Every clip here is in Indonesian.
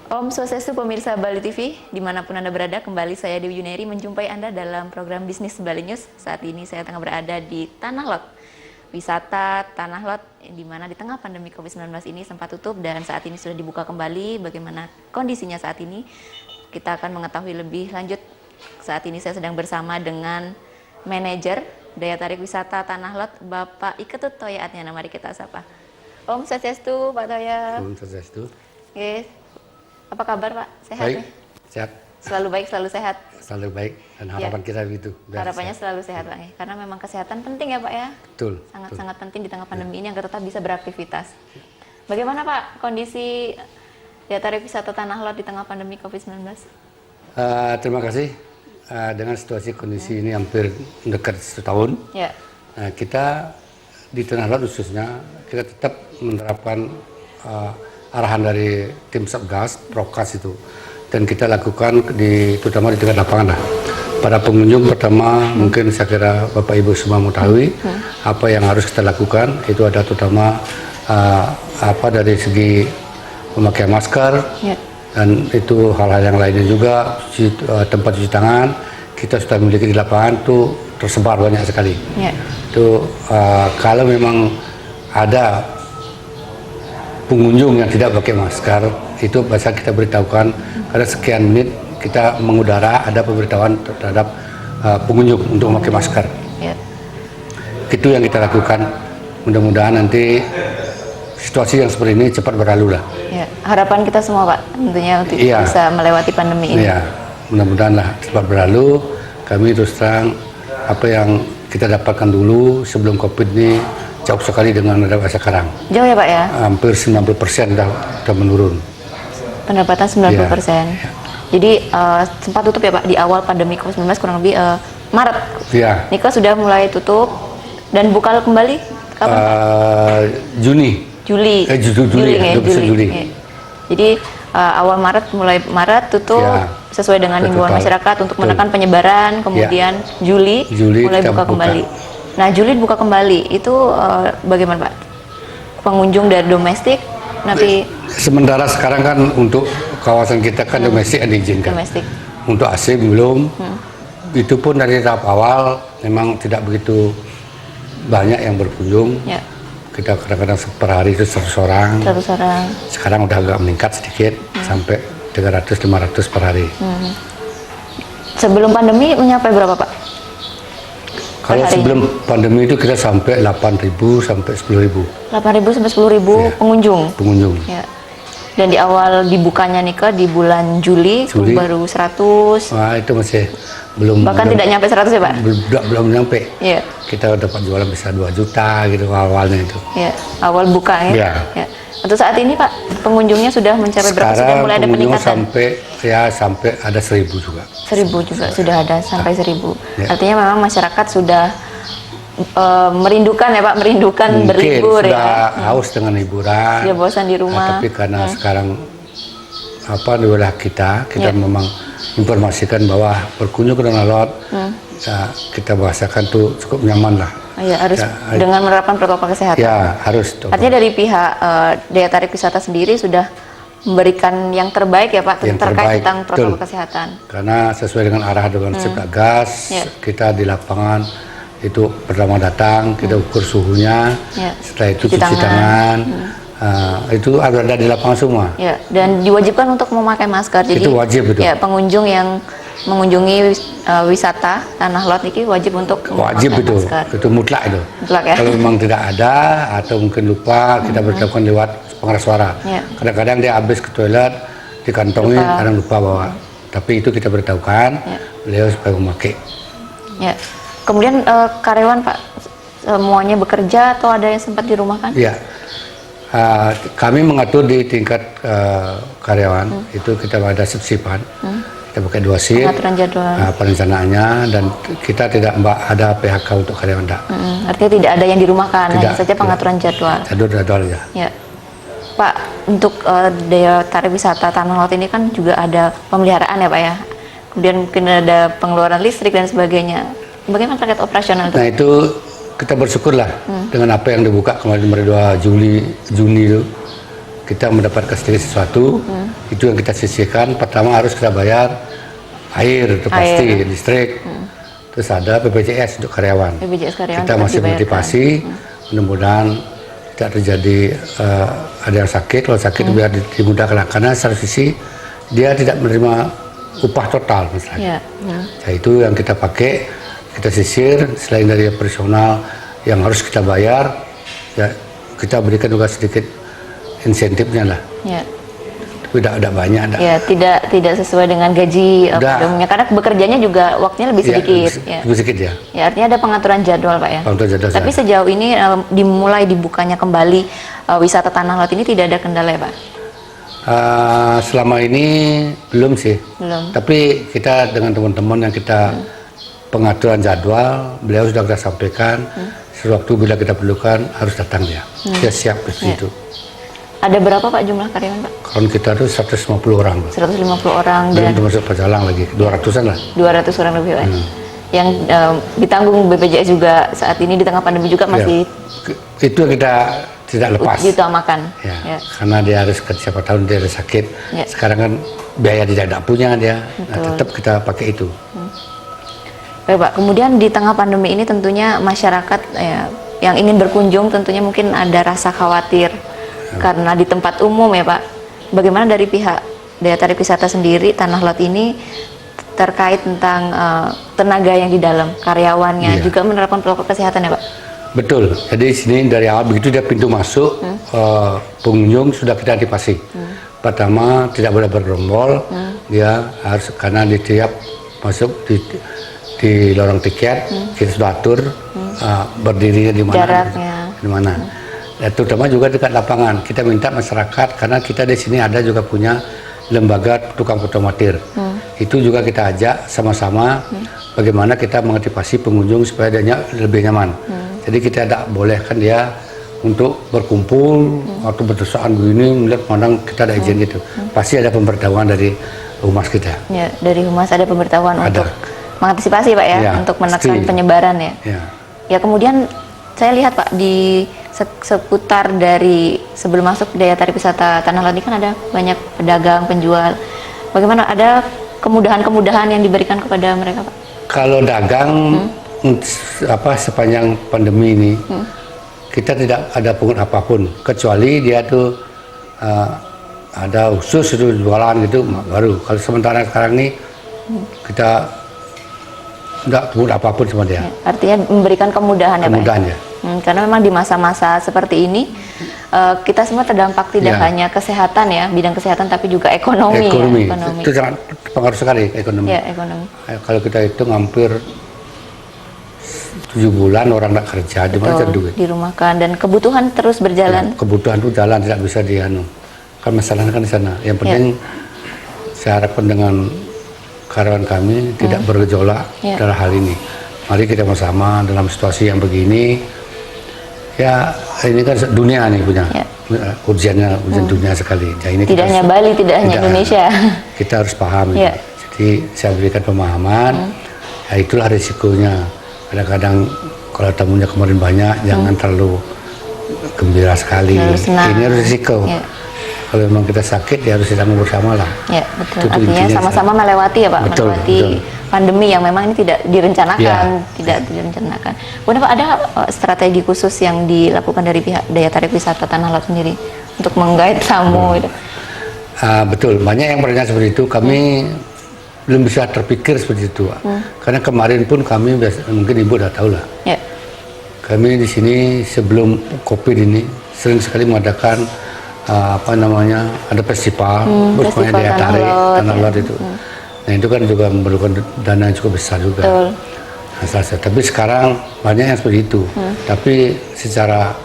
Om Swastiastu pemirsa Bali TV, dimanapun Anda berada, kembali saya Dewi Juneri menjumpai Anda dalam program Bisnis Bali News. Saat ini saya tengah berada di Tanah Lot, wisata Tanah Lot, di mana di tengah pandemi COVID-19 ini sempat tutup dan saat ini sudah dibuka kembali. Bagaimana kondisinya saat ini? Kita akan mengetahui lebih lanjut. Saat ini saya sedang bersama dengan manajer Daya Tarik Wisata Tanah Lot, Bapak Iketut Toyaatnya. Mari kita sapa. Om Swastiastu, Pak Toya. Om Swastiastu. Oke. Apa kabar Pak? Sehat? Baik, nih? sehat. Selalu baik, selalu sehat. Selalu baik dan harapan kita begitu. Harapannya selalu sehat Pak. Karena memang kesehatan penting ya Pak ya. Betul. Sangat-sangat penting di tengah pandemi ini agar tetap bisa beraktivitas. Bagaimana Pak kondisi Daya Tarik Wisata Tanah Lot di tengah pandemi COVID-19? Terima kasih. Dengan situasi kondisi ini hampir dekat setahun, Ya. Kita di Tanah Lot khususnya kita tetap menerapkan arahan dari tim Satgas, Prokes itu, dan kita lakukan terutama di tingkat lapangan lah. Pada pengunjung pertama mungkin saya kira Bapak Ibu semua mengetahui apa yang harus kita lakukan. Itu ada terutama dari segi memakai masker, dan itu hal-hal yang lainnya juga. Tempat cuci tangan kita sudah memiliki di lapangan tuh tersebar banyak sekali. Itu kalau memang ada pengunjung yang tidak pakai masker, itu biasa kita beritahukan karena sekian menit kita mengudara ada pemberitahuan terhadap pengunjung untuk memakai masker. Itu yang kita lakukan. Mudah-mudahan nanti situasi yang seperti ini cepat berlalu lah. Harapan kita semua Pak tentunya untuk bisa melewati pandemi ini. Mudah-mudahan lah cepat berlalu. Kami terus terang apa yang kita dapatkan dulu sebelum COVID ini jauh sekali dengan ada sekarang. Jauh ya Pak ya? Hampir 90% sudah menurun. Pendapatan 90%. Jadi sempat tutup ya Pak di awal pandemi COVID-19 kurang lebih Maret. Nikah sudah mulai tutup dan buka kembali kapan? Juli. Jadi awal Maret, mulai Maret tutup sesuai dengan himbauan masyarakat untuk menekan penyebaran. Kemudian Juli mulai buka kembali. Nah, Juli buka kembali, itu bagaimana Pak? Pengunjung dari domestik nanti? Sementara sekarang kan untuk kawasan kita kan domestik yang diizinkan. Untuk asing belum. Itu pun dari tahap awal memang tidak begitu banyak yang berkunjung. Kita kadang-kadang per hari itu 100 orang. Sekarang udah agak meningkat sedikit sampai 300-500 per hari. Sebelum pandemi mencapai berapa Pak? Kalau sebelum pandemi itu kita sampai 8.000 sampai 10.000. 8.000 sampai 10.000 pengunjung. Dan di awal dibukanya nikah di bulan Juli. Itu baru 100. Wah, itu masih belum. Bahkan tidak nyampe 100 ya Pak? Belum nyampe. Kita dapat jualan bisa 2 juta gitu awalnya itu. Awal buka ya. Untuk saat ini Pak, pengunjungnya sudah mencapai berapa? Sudah mulai ada peningkatan? Sampai ada 1.000 juga. 1.000 juga sudah ada sampai 1.000. Artinya memang masyarakat sudah merindukan ya Pak, mungkin berlibur ya. Sudah haus dengan hiburan. Sudah bosan di rumah. Tapi karena sekarang di wilayah kita memang informasikan bahwa berkunjung ke Tanah Lot, kita bahasakan tuh cukup nyaman lah. Harus dengan menerapkan protokol kesehatan. Harus. Artinya dari pihak Daya Tarik Wisata sendiri sudah memberikan yang terbaik ya Pak terkait tentang protokol kesehatan. Karena sesuai dengan arah dengan Satgas, kita di lapangan itu pertama datang kita ukur suhunya, setelah itu cuci tangan. Itu ada di lapangan semua. Dan diwajibkan untuk memakai masker. Jadi itu wajib betul. Pengunjung yang mengunjungi wisata Tanah Lot ini wajib untuk memakai masker. Itu mutlak itu. Kalau memang tidak ada atau mungkin lupa, kita beritahukan lewat pengeras suara. Kadang-kadang dia habis ke toilet dikantongi, kadang lupa bawa. Tapi itu kita beritahukan beliau supaya memakai. Kemudian karyawan Pak semuanya bekerja atau ada yang sempat dirumahkan? Kami mengatur di tingkat karyawan itu kita ada shift-shiftan. Kita pakai 2 shift, pengaturan jadwal, perencanaannya, dan kita tidak ada PHK untuk karyawan. Artinya tidak ada yang dirumahkan, hanya saja pengaturan jadwal. Jadwal ya. Pak, untuk Daya Tarik Wisata Tanah Lot ini kan juga ada pemeliharaan ya Pak ya. Kemudian mungkin ada pengeluaran listrik dan sebagainya. Bagaimana terkait operasional itu? Nah itu kita bersyukurlah dengan apa yang dibuka kemarin 2 Juni itu. kita mendapatkan sedikit sesuatu, itu yang kita sisihkan. Pertama harus kita bayar air, itu pasti, listrik. Terus ada BPJS untuk karyawan. Kita masih motivasi, mudah-mudahan tidak terjadi ada yang sakit. Kalau sakit biar dimudahkan, karena satu sisi dia tidak menerima upah total misalnya. Nah, itu yang kita pakai, kita sisir. Selain dari operasional yang harus kita bayar, ya kita berikan juga sedikit insentifnya lah. Tapi tidak banyak. Ya, tidak sesuai dengan gaji umumnya, karena bekerjanya juga waktunya lebih sedikit. Lebih sedikit ya. Ya, artinya ada pengaturan jadwal Pak ya. Tapi sejauh ini dimulai dibukanya kembali wisata Tanah Lot ini tidak ada kendala ya Pak? Selama ini belum sih. Tapi kita dengan teman-teman yang kita pengaturan jadwal, beliau sudah kita sampaikan. Sewaktu bila kita perlukan harus datang dia. Dia siap ke situ. Ada berapa Pak jumlah karyawan Pak? Kalau kita tuh 150 orang. 150 orang dan termasuk pecalang lagi, 200-an lah. 200 orang lebih Pak. Yang ditanggung BPJS juga saat ini di tengah pandemi juga masih. Itu yang kita tidak lepas. Diutamakan. Karena dia harus, siapa tahu dia ada sakit. Sekarang kan biaya tidak punya dia. Nah, tetap kita pakai itu. Baik Pak, kemudian di tengah pandemi ini tentunya masyarakat yang ingin berkunjung tentunya mungkin ada rasa khawatir karena di tempat umum ya Pak. Bagaimana dari pihak Daya Tarik Wisata sendiri Tanah Lot ini terkait tentang tenaga yang di dalam, karyawannya juga menerapkan protokol kesehatan ya Pak? Betul. Jadi sini dari awal begitu dia pintu masuk, pengunjung sudah kita antisipasi. Pertama tidak boleh bergerombol, dia harus, karena di tiap masuk di lorong tiket kita sudah atur berdirinya di mana, di mana. Ya, terutama juga dekat lapangan. Kita minta masyarakat, karena kita di sini ada juga punya lembaga tukang foto amatir. Itu juga kita ajak sama-sama bagaimana kita mengantisipasi pengunjung supaya dia lebih nyaman. Jadi kita tidak bolehkan dia untuk berkumpul atau berdesakan begini, melihat pandang kita ada izin gitu. Pasti ada pemberitahuan dari humas kita. Ya, dari humas ada pemberitahuan untuk mengantisipasi Pak ya, untuk menekan penyebaran ya. Ya, kemudian saya lihat Pak di seputar dari sebelum masuk Daya Tarik Wisata Tanah Lot ini kan ada banyak pedagang, penjual. Bagaimana, ada kemudahan-kemudahan yang diberikan kepada mereka Pak? Kalau dagang sepanjang pandemi ini kita tidak ada pungut apapun, kecuali dia tuh ada khusus itu jualan gitu baru. Kalau sementara sekarang ini kita tidak pungut apapun sama dia. Artinya memberikan kemudahan ya Pak? Kemudahan ya. Karena memang di masa-masa seperti ini kita semua terdampak tidak hanya kesehatan ya, bidang kesehatan, tapi juga ekonomi. Ekonomi. Itu sangat pengaruh sekali ekonomi. Ya, ekonomi. Kalau kita hitung hampir 7 bulan orang tidak kerja, di mana duit? Dirumahkan, dan kebutuhan terus berjalan. Ya, kebutuhan itu jalan, tidak bisa kan masalahnya kan di sana. Yang penting saya harapkan dengan karyawan kami tidak bergejolak dalam hal ini. Mari kita bersama dalam situasi yang begini. Ya, ini kan dunia nih punya ujian dunia sekali. Ya, ini tidak hanya Bali, tidak hanya Indonesia. Kita harus paham. Jadi saya berikan pemahaman. Ya, itulah risikonya. Kadang-kadang kalau tamunya kemarin banyak, jangan terlalu gembira sekali. Ini harus risiko. Kalau memang kita sakit, ya harus ditanggung bersama lah. Ya, betul. Artinya sama-sama melewati ya Pak, melewati pandemi yang memang ini tidak direncanakan, tidak direncanakan. Kemudian Pak, ada strategi khusus yang dilakukan dari pihak Daya Tarik Wisata Tanah Lot sendiri untuk menggait tamu itu? Betul, banyak yang bertanya seperti itu. Kami belum bisa terpikir seperti itu, karena kemarin pun kami mungkin Ibu udah tahu lah. Kami di sini sebelum COVID ini sering sekali mengadakan ada festival, namanya Daya Tarik Tanah Lot itu. Nah, itu kan juga memerlukan dana yang cukup besar juga. Nah, tapi sekarang banyak yang seperti itu. Tapi secara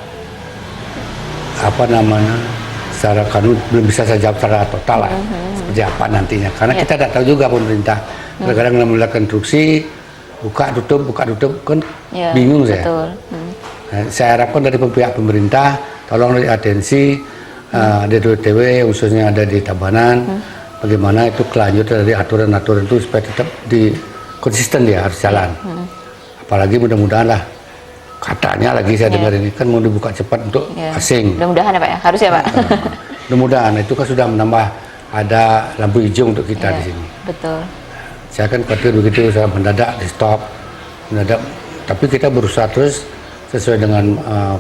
secara kanun belum bisa saya jawab secara total lah. Seperti apa nantinya. Karena kita tidak tahu juga pemerintah. Kadang-kadang melakukan instruksi, buka tutup kan bingung saya. Nah, saya harapkan dari pihak pemerintah tolong dari atensi DWTW khususnya ada di Tabanan, bagaimana itu kelanjutan dari aturan-aturan itu supaya tetap konsisten dia harus jalan. Apalagi mudah-mudahan lah, katanya lagi saya dengar ini kan mau dibuka cepat untuk asing. Mudah-mudahan ya Pak ya, harus ya Pak. mudah-mudahan itu kan sudah menambah ada lampu hijau untuk kita di sini. Betul. Saya kan khawatir begitu, saya mendadak di stop, mendadak. Tapi kita berusaha terus sesuai dengan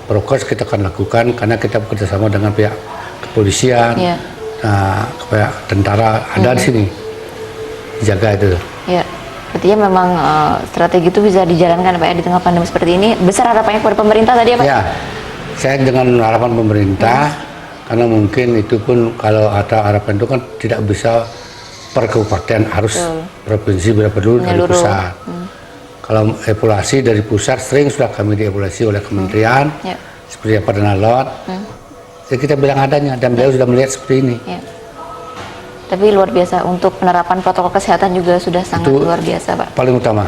prokes kita akan lakukan karena kita bekerjasama dengan pihak kepolisian, pihak tentara ada di sini jaga itu. Ya, artinya memang strategi itu bisa dijalankan Pak ya di tengah pandemi seperti ini. Besar harapannya kepada pemerintah tadi ya Pak? Ya, saya dengan harapan pemerintah karena mungkin itu pun kalau ada harapan itu kan tidak bisa per kabupaten, harus provinsi bila perlu dari pusat. Kalau evaluasi dari pusat sering sudah kami dievaluasi oleh kementerian seperti apa Tanah Lot. Jadi kita bilang adanya dan beliau sudah melihat seperti ini. Tapi luar biasa untuk penerapan protokol kesehatan juga sudah sangat itu luar biasa Pak. Paling utama.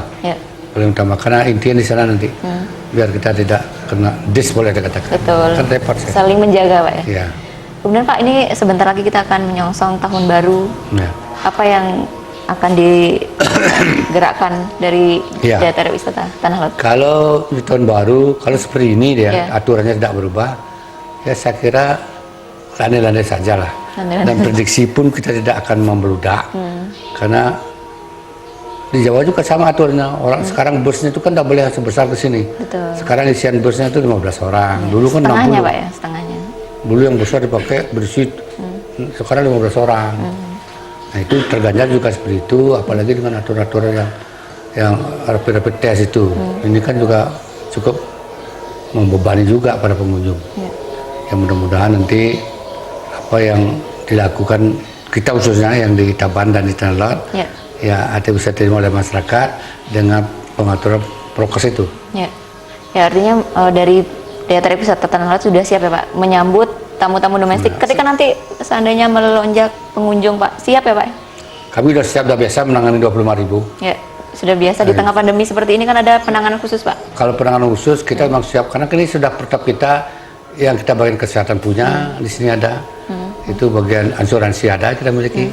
Paling utama karena intinya di sana nanti biar kita tidak kena boleh dikatakan. Betul. Kan repot, saling menjaga Pak ya. Ya. Kemudian Pak, ini sebentar lagi kita akan menyongsong tahun baru. Apa yang akan digerakkan dari Daya Tarik Wisata Tanah Lot? Kalau di tahun baru, kalau seperti ini dia aturannya tidak berubah, ya saya kira landai-landai saja lah. Dan prediksi pun kita tidak akan membludak, karena di Jawa juga sama aturannya. Orang sekarang busnya itu kan tidak boleh sebesar ke sini. Sekarang isian busnya itu 15 orang. Dulu kan 60. Setengahnya Pak ya, setengahnya. Dulu yang besar dipakai berisi, sekarang 15 orang. Nah itu terganjal juga seperti itu, apalagi dengan aturan-aturan yang rapid test itu. Ini kan juga cukup membebani juga para pengunjung. Yang mudah-mudahan nanti apa yang dilakukan kita khususnya yang di Taban dan di Tanah Lot, ya ada bisa diterima oleh masyarakat dengan pengaturan prokes itu. Ya artinya dari Daya Tarik Wisata Tanah Lot sudah siap ya Pak menyambut tamu-tamu domestik ketika nanti seandainya melonjak pengunjung Pak, siap ya Pak? Kami sudah siap, sudah biasa menangani 25.000. Ya, sudah biasa di tengah pandemi seperti ini kan ada penanganan khusus Pak? Kalau penanganan khusus kita memang siap karena ini sudah pertap kita yang kita bagian kesehatan punya di sini ada, itu bagian asuransi ada kita miliki,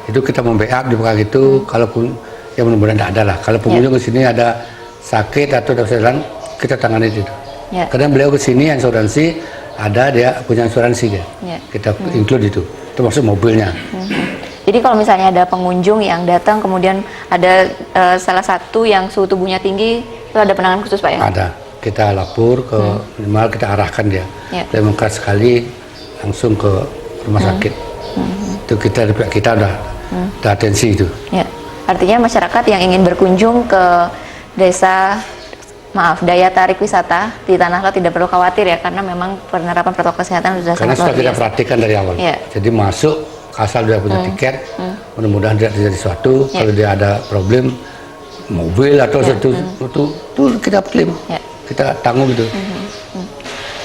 itu kita membackup di belakang itu, kalaupun yang mudah-mudahan tidak ada lah. Kalau pengunjung ke sini ada sakit atau ada jalan kita tangani itu. Kadang beliau ke sini asuransi ada, dia punya asuransi dia, kita include itu termasuk mobilnya. Jadi kalau misalnya ada pengunjung yang datang kemudian ada salah satu yang suhu tubuhnya tinggi, itu ada penanganan khusus Pak ya? Ada, kita lapor ke minimal kita arahkan dia, dia mengkeras sekali langsung ke rumah sakit. Itu kita udah atensi itu. Artinya masyarakat yang ingin berkunjung ke Daya Tarik Wisata di Tanah Lot tidak perlu khawatir ya, karena memang penerapan protokol kesehatan sudah sangat luar biasa. Karena sudah kita perhatikan dari awal. Jadi masuk asal dia punya tiket, mudah-mudahan tidak terjadi sesuatu. Kalau dia ada problem mobil atau sesuatu itu kita klaim, kita tanggung gitu.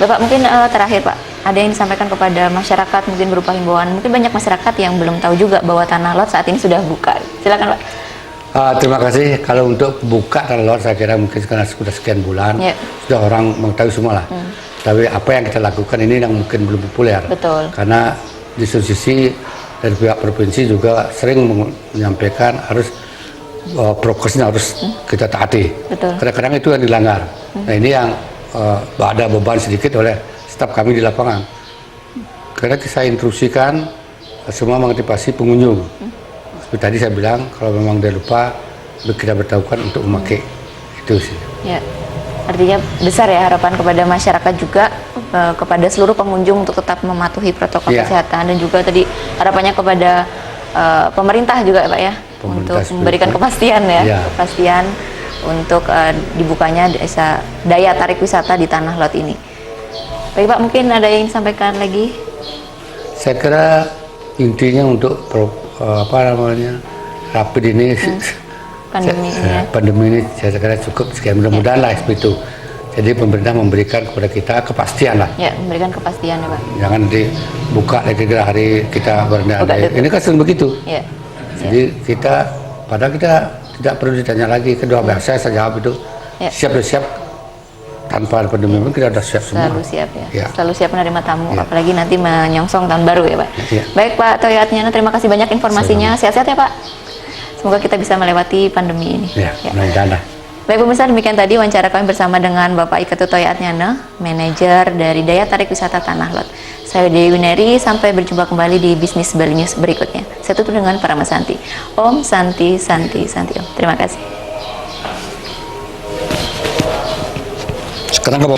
Bapak mungkin terakhir Pak, ada yang disampaikan kepada masyarakat mungkin berupa himbauan. Mungkin banyak masyarakat yang belum tahu juga bahwa Tanah Lot saat ini sudah buka. Silakan Pak. Terima kasih. Kalau untuk buka Tanah Lot saya kira mungkin karena sudah sekian bulan sudah orang mengetahui semua lah. Tapi apa yang kita lakukan ini yang mungkin belum populer. Betul. Karena di sisi dari pihak provinsi juga sering menyampaikan harus prokesnya harus kita taati. Kadang-kadang itu yang dilanggar. Nah ini yang ada beban sedikit oleh staf kami di lapangan. Karena saya instruksikan semua mengantisipasi pengunjung. Seperti tadi saya bilang, kalau memang dia lupa, kita beritahukan untuk memakai itu sih. Ya, artinya besar ya harapan kepada masyarakat juga, kepada seluruh pengunjung untuk tetap mematuhi protokol kesehatan, dan juga tadi harapannya kepada pemerintah juga Pak ya, untuk memberikan kepastian ya, kepastian untuk dibukanya Daya Tarik Wisata di Tanah Lot ini. Baik Pak, mungkin ada yang disampaikan lagi? Saya kira intinya untuk rapid ini pandemi ini saya kira cukup sekian, mudah-mudahan lah seperti itu. Jadi pemerintah memberikan kepada kita kepastian lah. Ya, memberikan kepastian ya Pak. Jangan dibuka lagi hari kita bernada. Ini kan sering begitu. Jadi kita padahal kita tidak perlu ditanya lagi, kedua bahasa saya jawab itu siap tanpa pandemi pun kita sudah siap semua. Selalu siap ya. Selalu siap menerima tamu, apalagi nanti menyongsong tahun baru ya Pak. Baik Pak Toyo Atmiana, terima kasih banyak informasinya. Sehat-sehat ya Pak. Semoga kita bisa melewati pandemi ini. Mudah-mudahan. Baik pemirsa, demikian tadi wawancara kami bersama dengan Bapak Ika Tutoy Atnyana, manajer dari Daya Tarik Wisata Tanah Lot. Saya Dewi Wineri, sampai berjumpa kembali di Bisnis Bali News berikutnya. Saya tutup dengan Parama Santi. Om Santi, Santi, Santi Om. Terima kasih. Sekarang ke